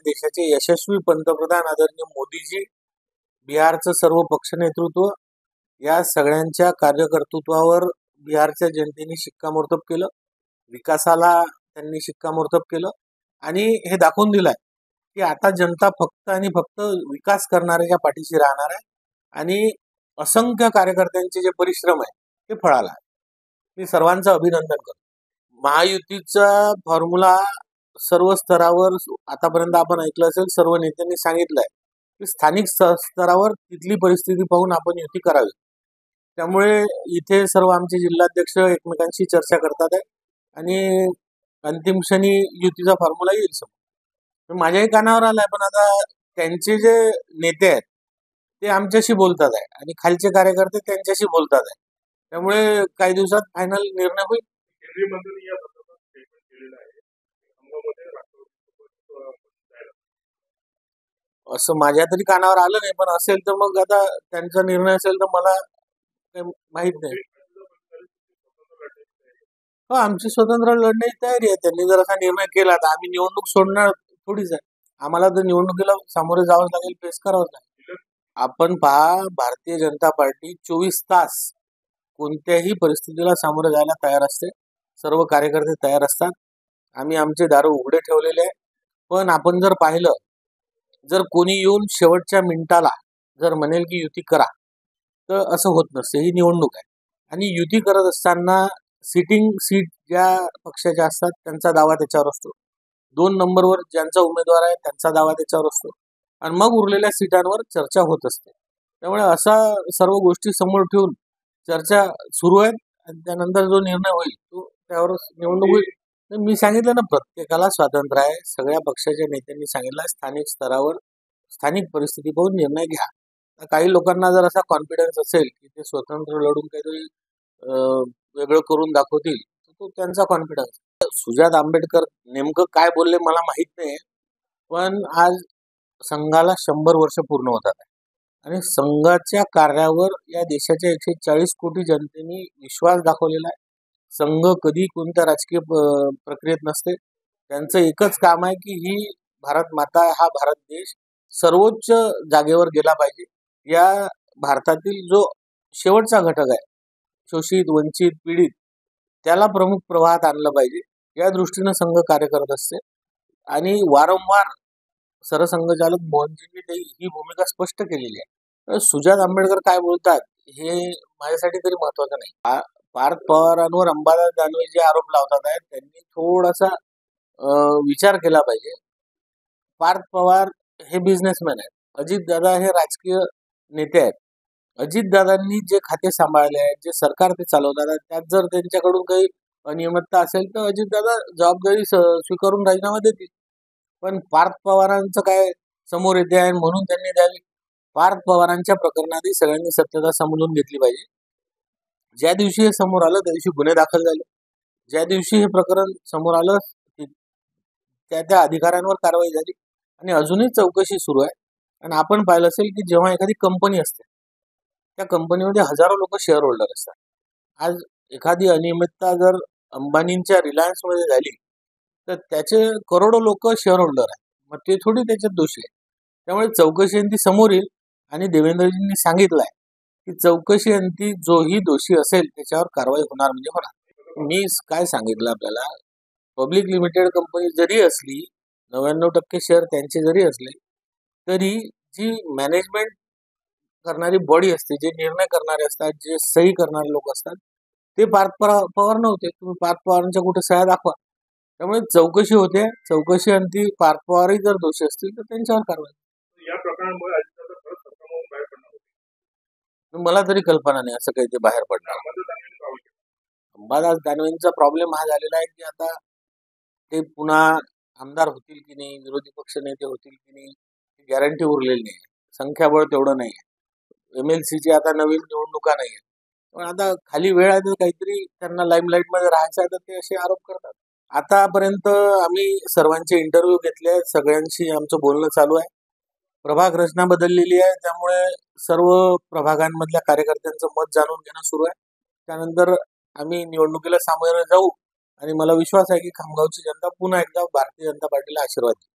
देशाचे यशस्वी पंतप्रधान आदरणीय मोदीजी, बिहारचं सर्व पक्ष नेतृत्व, या सगळ्यांच्या कार्यकर्तृत्वावर बिहारच्या जनतेने शिक्कामोर्तब केलं. विकासाला त्यांनी शिक्कामोर्तब केलं आणि हे दाखवून दिलंय की आता जनता फक्त आणि फक्त विकास करणाऱ्याच्या पाठीशी राहणार आहे आणि असंख्य कार्यकर्त्यांचे जे परिश्रम आहे ते फळाला आहे. मी सर्वांचं अभिनंदन करतो. महायुतीचा फॉर्म्युला सर्व स्तरावर आतापर्यंत आपण ऐकलं असेल, सर्व नेत्यांनी सांगितलंय की स्थानिक स्तरावर तिथली परिस्थिती पाहून आपण युती करावी. त्यामुळे इथे सर्व आमचे जिल्हाध्यक्ष एकमेकांशी चर्चा करतात आहे आणि अंतिम क्षणी युतीचा फॉर्म्युला येईल समोर. माझ्याही कानावर आलाय, पण आता त्यांचे जे नेते आहेत ते आमच्याशी बोलतात आहे आणि खालचे कार्यकर्ते त्यांच्याशी बोलतात आहे. त्यामुळे काही दिवसात फायनल निर्णय होईल. केंद्रीय मंत्र्यांनी या संदर्भात स्टेटमेंट केलेलं आहे. खामगावमध्ये असं माझ्या तरी कानावर आलं नाही, पण असेल तर मग आता त्यांचा निर्णय असेल तर मला काही माहित नाही. हो, आमची स्वतंत्र लढण्याची तयारी आहे. त्यांनी जर असा निर्णय केला तर आम्ही निवडणूक सोडणार थोडीच आहे. आम्हाला तर निवडणुकीला सामोरे जावंच लागेल, फेस करावंच लागेल. आपण पहा, भारतीय जनता पार्टी 24 तास कोणत्याही परिस्थितीला सामोरे जायला तयार असते. सर्व कार्यकर्ते तयार असतात. आम्ही आमचे दार उघडे ठेवलेले आहे. पण आपण जर पाहिलं, जर कोणी येऊन शेवटच्या मिनिटाला जर म्हणेल की युती करा, तर असं होत नसते. ही निवडणूक आहे आणि युती करत असताना सिटिंग सीट ज्या पक्षाच्या असतात त्यांचा दावा त्याच्यावर असतो. 2 नंबरवर ज्यांचा उमेदवार आहे त्यांचा दावा त्याच्यावर असतो आणि मग उरलेल्या सीटांवर चर्चा होत असते. त्यामुळे असा सर्व गोष्टी समोर ठेवून चर्चा सुरू आहेत आणि त्यानंतर जो निर्णय होईल तो त्यावर निवडणूक होईल. मी सांगितलं ना, प्रत्येकाला स्वातंत्र्य आहे. सगळ्या पक्षाच्या नेत्यांनी सांगितलं स्थानिक स्तरावर स्थानिक परिस्थिती पाहून निर्णय घ्या. काही लोकांना जर असा कॉन्फिडन्स असेल की ते स्वतंत्र लढून काहीतरी वेगळं करून दाखवतील, तर तो त्यांचा कॉन्फिडन्स. सुजात आंबेडकर नेमकं काय बोलले मला माहित नाही, पण आज संघाला 100 वर्ष पूर्ण होतात आणि संघाच्या कार्यावर या देशाच्या 140 कोटी जनतेने विश्वास दाखवलेला आहे. संघ कधी कोणत्या राजकीय प्रक्रियेत नसते. त्यांचं एकच काम आहे की ही भारत माता, हा भारत देश सर्वोच्च जागेवर गेला पाहिजे. या भारतातील जो शेवटचा घटक आहे, शोषित, वंचित, पीडित, त्याला प्रमुख प्रवाहात आणलं पाहिजे. या दृष्टीनं संघ कार्य करत असते आणि वारंवार सरसंघचालक मोहनजींनी ही भूमिका स्पष्ट केलेली आहे. सुजात आंबेडकर काय बोलतात हे माझ्यासाठी तरी महत्वाचं नाही. पार्थ पवारांवर अंबादास दानवे जे आरोप लावतात आहेत त्यांनी थोडासा विचार केला पाहिजे. पार्थ पवार हे बिझनेसमॅन आहेत, अजितदादा हे राजकीय नेते आहेत. अजितदादांनी जे खाते सांभाळले आहेत, जे सरकार ते चालवतात, त्यात जर त्यांच्याकडून काही अनियमितता असेल तर अजितदादा जबाबदारी स्वीकारून राजीनामा देतील. पण पार्थ पवारांचं काय समोर येते आहे म्हणून त्यांनी द्यावी. पार्थ पवारांच्या प्रकरणातही सगळ्यांनी सत्यता समजून घेतली पाहिजे. ज्या दिवशी हे समोर आलं त्या दिवशी गुन्हे दाखल झाले. ज्या दिवशी हे प्रकरण समोर आलं त्या अधिकाऱ्यांवर कारवाई झाली आणि अजूनही चौकशी सुरू आहे. आणि आपण पाहिलं असेल की जेव्हा एखादी कंपनी असते त्या कंपनीमध्ये हजारो लोक शेअर होल्डर असतात. आज एखादी अनियमितता जर अंबानींच्या रिलायन्समध्ये झाली तर त्याचे करोडो लोक शेअर होल्डर आहेत, मग ते थोडी त्याच्यात दोषी आहे. त्यामुळे चौकशी अंती समोर येईल आणि देवेंद्रजींनी सांगितलंय की चौकशी अंती जोही दोषी असेल त्याच्यावर कारवाई होणार म्हणजे होणार. मी काय सांगितलं आपल्याला, पब्लिक लिमिटेड कंपनी जरी असली, 99% शेअर त्यांचे जरी असले, तरी जी मॅनेजमेंट करणारी बॉडी असते, जे निर्णय करणारे असतात, जे सही करणारे लोक असतात, ते पार्थ पवार नव्हते. तुम्ही पार्थ पवारांच्या कुठे सह्या दाखवा. त्यामुळे चौकशी होते. चौकशी अंती पार्थ पवारही जर दोषी असतील तर त्यांच्यावर कारवाई. या प्रकरणामुळे मला तरी कल्पना नाही असं काही ते बाहेर पडणार. अंबादास दानवेंचा प्रॉब्लेम हा झालेला आहे की आता ते पुन्हा आमदार होतील की नाही, विरोधी पक्ष नेते होतील की नाही, गॅरंटी उरलेली नाही. संख्याबळ तेवढं नाही आहे. MLCची आता नवीन निवडणुका नाही आहेत. पण आता खाली वेळ आहे तर काहीतरी त्यांना लाईमलाईटमध्ये राहायचं आहे तर ते असे आरोप करतात. आतापर्यंत आम्ही सर्वांचे इंटरव्ह्यू घेतले आहेत, सगळ्यांशी आमचं बोलणं चालू आहे. प्रभाग रचना बदललेली आहे, त्यामुळे सर्व प्रभागांमधल्या कार्यकर्त्यांचं मत जाणून घेणं सुरू आहे. त्यानंतर आम्ही निवडणुकीला सामोरे जाऊ आणि मला विश्वास आहे की खामगावची जनता पुन्हा एकदा भारतीय जनता पार्टीला आशीर्वाद देईल.